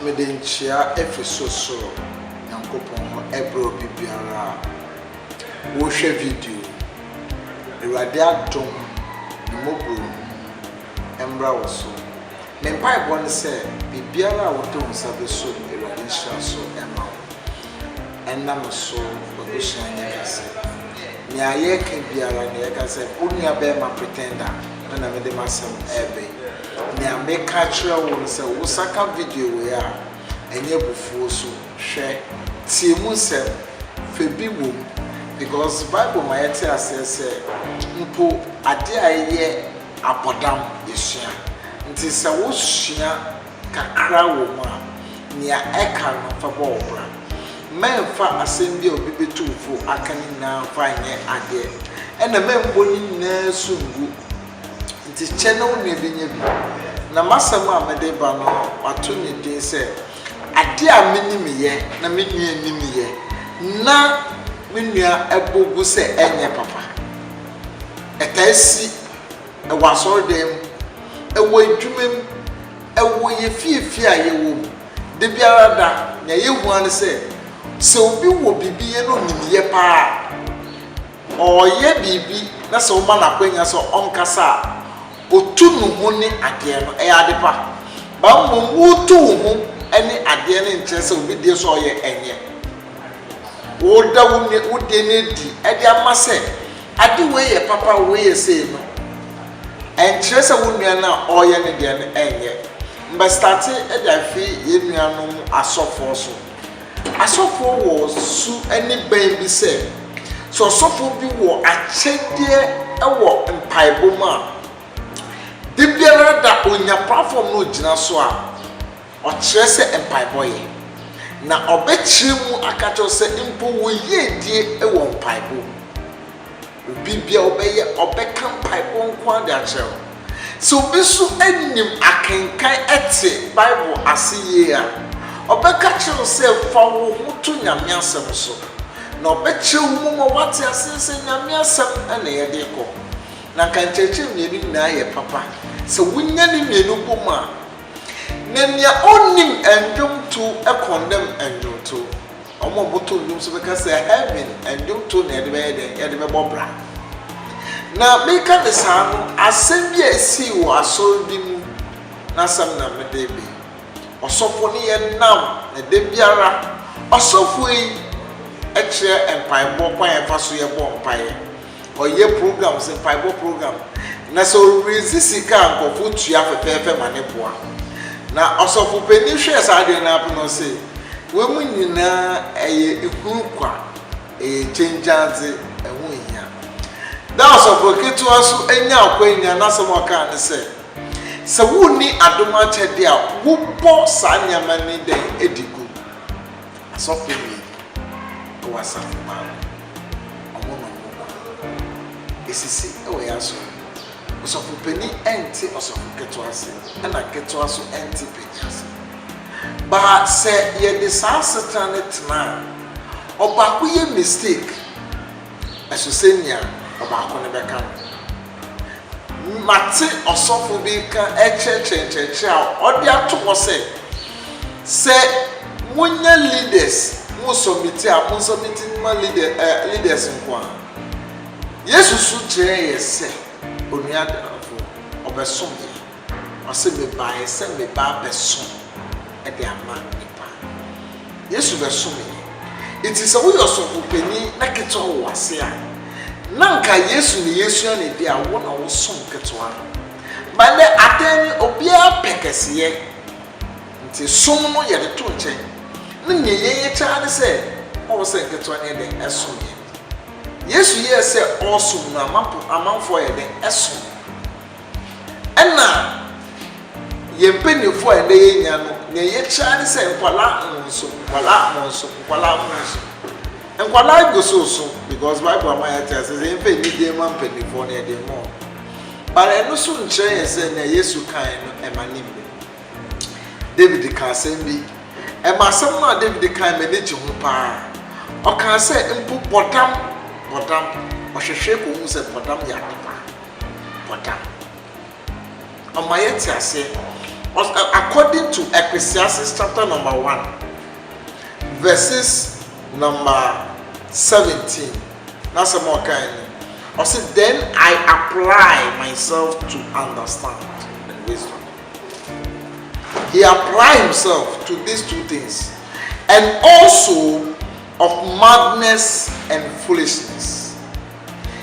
Medenchia Efesoso Yankopon Ebro Bibiara wo hwe video Ewade adom Mobo Embra woso me mpai bon se bibiara woto nsabe so Ewade hia so ema enam so obushia nyakase ni ayeka biara ni yakase onua be ma pretender na me de masem ebe ni ameka kire wo se wo saka video we a enye bufuo so hwe tie mu se febi wo because Bible ma yete asese mpo ade aye apodam esua nti se wo sua kakra wo mu a ni a eka no fa bo obra memfa asem bi obi betufo akani na fa nye ade ena membo ni na sungu nti channel ne binye bi na masam a mede ba no wato ne din se ade a menimiye na menua nimiye na menua ebogu se enye papa etasi ewasordem ewo adwumem ewo yefiefie a yewo de biara da na yehu an se obi wo bibiye no nimiye pa oye bibi na se o ma na kwanya so onkasa otu no ho ni ade no e ade pa ba mo wutu ho eni ade ne nche se obi de so oye enye wo da wo ne wo de ne di e de amase ade we ye papa we ye se no enche se wo nua na oye ne de ne enye mba start e da fi ye nua no asofo so asofo wo su eni ban bi se so asofo bi wo achede e wo mpaiboma de biara da onya platform no gina so a o kire se empaiboye na obekire mu akacho se impo wo ye die e wo mpaibo obi bia obeye obeka mpaibo nko ade akire so bi so anim akenkan ete Bible asiye a obeka kire se fa wo hutu nyame asem so na obekire mu mo wate asese nyame asem na ye de ko na kancheche mienu na ye papa so wunya ni mienu boma na nia onim endum to e condemn endum to omo boto ndum so beka say heaven endum to na ye de be bobra na meka de sanu asem bi esi wo asor bi mu na sam na medebe osofo ni ye nam na de biara osofo yi e kire empaibo kwa ye fa so ye bo mpaye oye program se fiber program na so resisika nkofo tua fefefe maneboa na osofo peni hwe saade na apono se we mu nyina eye ekurukwa changeanze ehu hia da osofo ketu aso enya akwanya na so moka ne se wuni adoma chede a wo bo sa nyama ni den edigu asofo mi ko wasafu ma esisi ewe yaso osofu peni enti osofu ketwase ana ketwaso enti penyase ba se ye de sansetanet na oba ko ye mistake asosenia oba ko ne beka mate osofu bi ka echechecheche a odi ato se munya leaders mu submit ma leaders nkwa Yesu su kire yese onua dafo obesom ye ose me ba yese me ba besom e de ama nipa Yesu besom ye it is a way of openi na keto wo ase a na nka Yesu ni Yesu na de a wo na wo som keto a ba ne atani obia pekese ye nti som no ye de to nchen na nye ye cha ne se o se keto na de esom ye Yesu ye se awesome na amanfo ye den eso ena ye penifo ye ye nya no ne ye chane se nkwala nso nkwala go so because Bible am ya tell say ye pe ni dey man penifo na ye dey mo bare no so nche ye se na Yesu kan no emanim David kan sembi e masem na David kan me ne ji ho pa o kan se mpu podam ohwehwe ko hu se podam ya podam amayeti ase according to Ecclesiastes chapter number 1, verses number 17. That's a more kind. I said, then I apply myself to understand and wisdom. He applied himself to these two things, and also of madness and foolishness.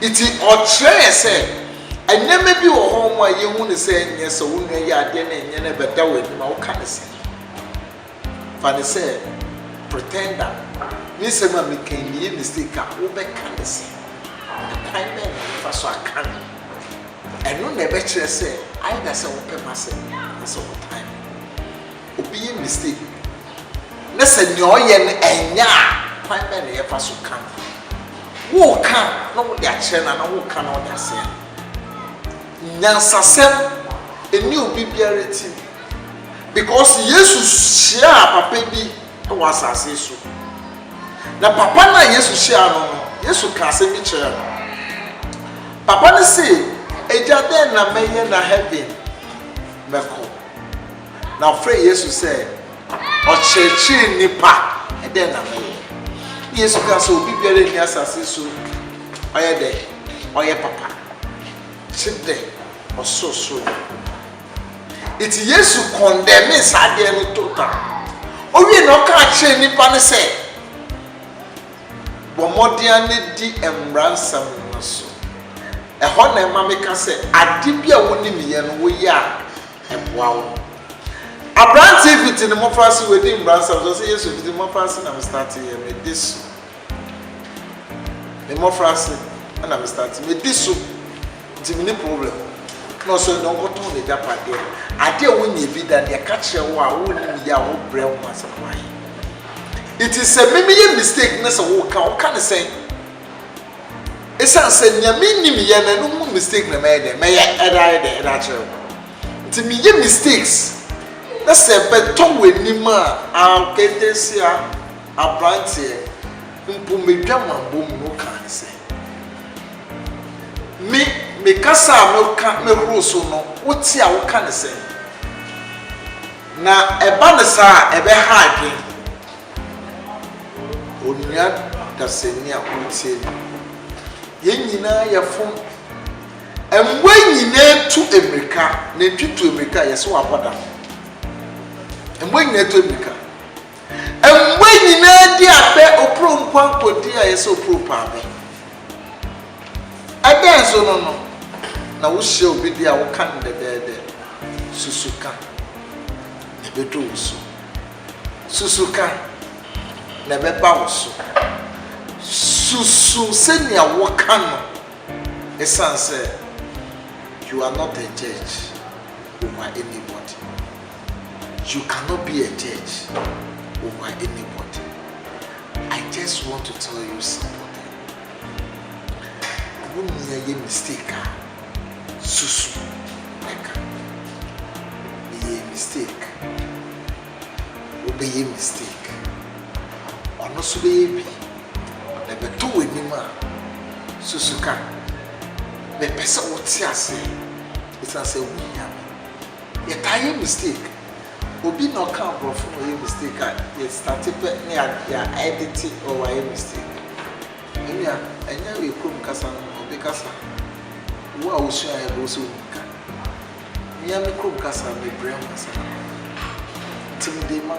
It is or say. And then maybe your home where you want to say, yes, so when you are there and you better with no kind of say. Fanny said, pretender. Miss Emma became the mistake, who be kind of say. The time man, if I saw a can. And no never say, I that's a open myself. That's all the time. Be a mistake. Listen, your yen and ya, time man, if I saw can. Who can, no, their channel, and who cannot say. Nyansasem eni obi biara ti because Jesus share papa bi was asase so na papa na Jesus share no Jesus ka asem bi kire no papa ne say eja den na meye na heaven meko na frɛ Jesus say o chechi nipa den na meye Jesus ka so obi biara ni asase so oye de oye papa chide so it Yesu condemn sade no total owie no ka kire nipa ne se bomodia ne di emransam no so ho na ma meka se ade bia woni miye no wo ya eboa wo Abraham fit in mo frase we di emransam so say Yesu fit mo frase na start here me this the mo frase na me start me this so dimini problem no so don't go to the Japan there ade wonye bi da de ka kire wo a woni ya wo bre wo asafai it is a meme mistake na so wo ka ne say esa say nyame nim ye na no mistake na me de me era kire nti me ye mistakes na say beto w'anim a kedesia abrantie mpu medwama bom no ka ne say me kasa me roso no woti a wo ka ne se na eba ne sa ebe ha adwen onua da senia woti ye nyina ye fom emwe nyina tu emirika na twitu emirika ye so aboda emwe nyina tu emirika emwe nyina di abe opro nkwa kodi a ye so opro pa abe again so no na wo hye obi dia wo kan de susuka na bedo wo so susuka na beba wo so susu senia wo kan no esan say you are not a judge over anybody. You cannot be a judge over anybody. I just want to tell you something. When you make mistake, susu, be a mistake, obey a mistake. Or no so baby, never two anymore. Susuka, the person what say, it's as a we have a mistake. Obi no can bro for a mistake. You started near editing or a mistake. And we come kasa obi kasa. Wa o so ya go so ka. Me am come kasa me brain kasa. Tim dey ma.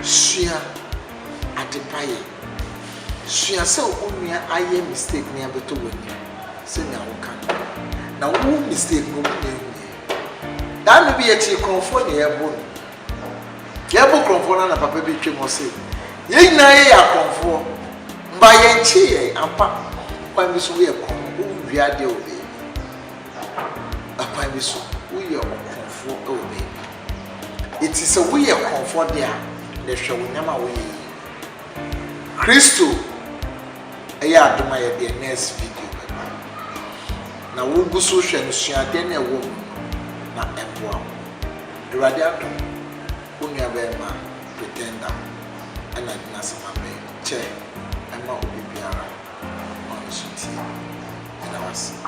Sua adepaye. Sua se onua aye mistake ne abeto wani. Se na wo kan. Na wo mistake no me. Dan no be e ti comfort dey ebo. Yebo comfort na papa bi twem say. Ye nyina ye ya comfort. Mba ye nchi ye ampa. Kwa mi so ye kom. Wo wiade obi. Apa mi so wo ye comfort obi. It is a way of comfort there. The show nyama wo ye. Kristo eya adoma ye the next video. Na wo gu so hwe no suade na ewo na eboa. Awurade adom. Unya bema pretender ana dinasema be che ama obi biara on suti na wasi